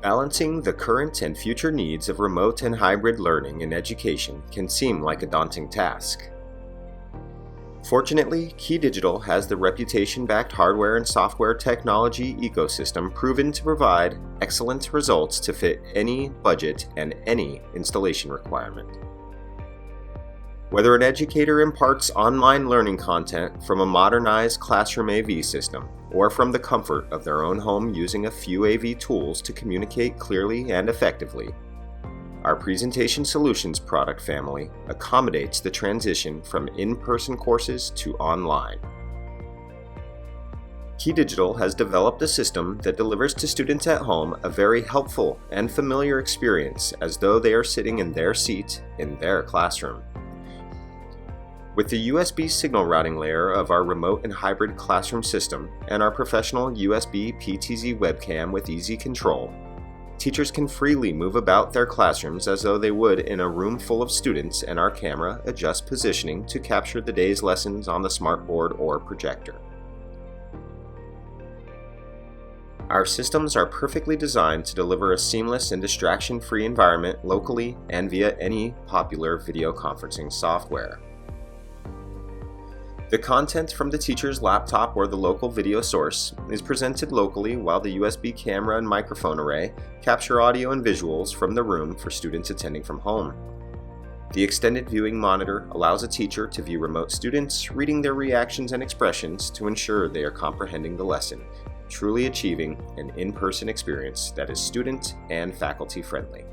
Balancing the current and future needs of remote and hybrid learning in education can seem like a daunting task. Fortunately, KeyDigital has the reputation-backed hardware and software technology ecosystem proven to provide excellent results to fit any budget and any installation requirement. Whether an educator imparts online learning content from a modernized classroom AV system, or from the comfort of their own home using a few AV tools to communicate clearly and effectively, our Presentation Solutions product family accommodates the transition from in-person courses to online. KeyDigital has developed a system that delivers to students at home a very helpful and familiar experience as though they are sitting in their seat in their classroom. With the USB signal routing layer of our remote and hybrid classroom system and our professional USB PTZ webcam with easy control, teachers can freely move about their classrooms as though they would in a room full of students, and our camera adjusts positioning to capture the day's lessons on the smartboard or projector. Our systems are perfectly designed to deliver a seamless and distraction-free environment locally and via any popular video conferencing software. The content from the teacher's laptop or the local video source is presented locally, while the USB camera and microphone array capture audio and visuals from the room for students attending from home. The extended viewing monitor allows a teacher to view remote students, reading their reactions and expressions to ensure they are comprehending the lesson, truly achieving an in-person experience that is student and faculty friendly.